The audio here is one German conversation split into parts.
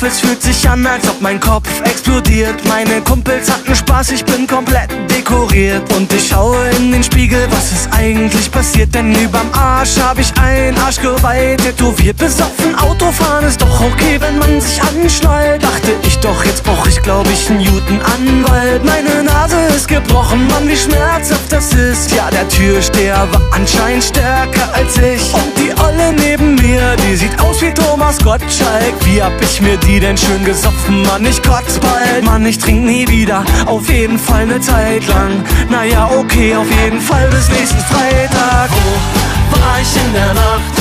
es fühlt sich an, als ob mein Kopf explodiert. Meine Kumpels hatten Spaß, ich bin komplett dekoriert. Und ich schaue in den Spiegel, was ist eigentlich passiert? Denn überm Arsch hab ich ein Arschgeweih tätowiert. Besoffen Autofahren ist doch okay, wenn man sich anschnallt. Dachte ich doch, jetzt brauch ich glaub ich einen Newton-Anwalt. Meine Nase ist gebrochen, Mann, wie schmerzhaft das ist. Ja, der Türsteher war anscheinend stärker als ich. Und die Olle neben mir, die sieht aus wie Thomas Gottschalk. Wie hab ich mir die denn schön gesoffen, Mann, ich kotz bald. Mann, ich trink nie wieder, auf jeden Fall ne Zeit lang. Naja, okay, auf jeden Fall bis nächsten Freitag. Wo war ich in der Nacht?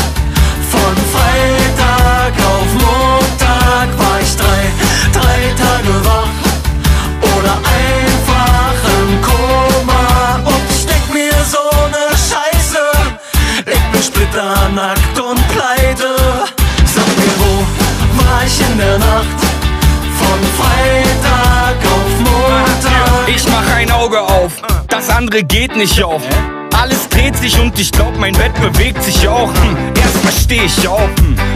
Von Freitag auf Montag war ich drei Tage wach. Oder einfach im Koma. Und ich denk mir so ne Scheiße. Ich bin splitternackt und pleite. Sag mir, wo war ich in der Nacht? Von Freitag auf Montag. Ich mach ein Auge auf, das andere geht nicht auf. Alles dreht sich und ich glaub, mein Bett bewegt sich auch. Erstmal steh ich auf,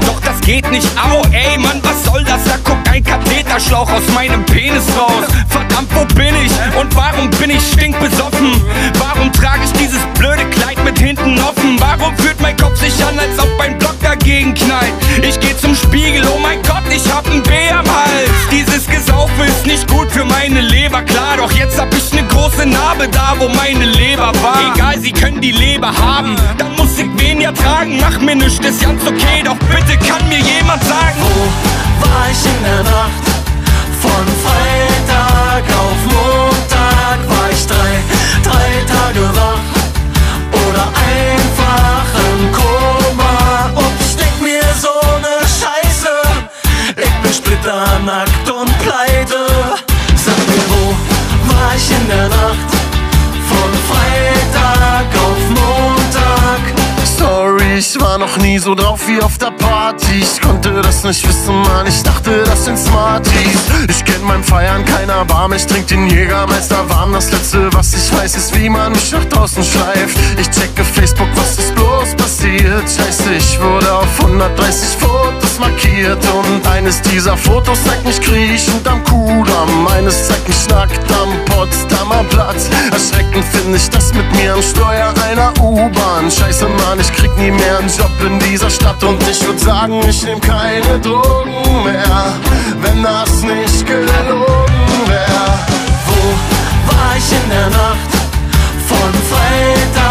doch das geht nicht. Au, ey Mann, was soll das? Da guckt ein Katheterschlauch aus meinem Penis raus. Verdammt, wo bin ich? Und warum bin ich stinkbesoffen? Warum trage ich dieses blöde Kleid mit hinten offen? Warum fühlt mein Kopf sich an, als ob ein Block dagegen knallt? Ich geh zum Spiegel, oh mein Gott, ich hab ein B am Hals. Dieses Gesaufe ist nicht gut für meine Leber, klar. Doch jetzt hab ich ne große Narbe da, wo meine Leber war. Egal, sie können die Leber haben, dann muss ich wen ja tragen. Mach mir nichts, ist ganz okay, doch bitte kann mir jemand sagen, wo war ich in der Nacht? Von Freitag auf Montag war ich drei Tage wach. Oder einfach im Koma. Und ich denk mir so ne Scheiße. Ich bin splitternackt und pleite. Sag mir, wo war ich in der Nacht? Von Freitag auf Montag. Sorry, ich war noch nie so drauf wie auf der Party. Ich konnte das nicht wissen, Mann, ich dachte, das sind Smarties. Ich kenn beim Feiern keiner Barm, ich trink den Jägermeister warm. Das letzte, was ich weiß, ist, wie man mich nach draußen schleift. Ich checke Facebook, was ist bloß passiert? Scheiße, ich wurde auf 130 Fotos markiert. Und eines dieser Fotos zeigt mich kriechend am Kudamm. Eines zeigt mich nackt am Potsdamer Platz. Erschreckend finde ich das mit mir am Steuer einer U-Bahn. Scheiße, Mann, ich krieg nie mehr einen Job in dieser Stadt. Und ich würd sagen, ich nehm keine Drogen mehr, wenn das nicht gelogen wär. Wo war ich in der Nacht? Von Freitag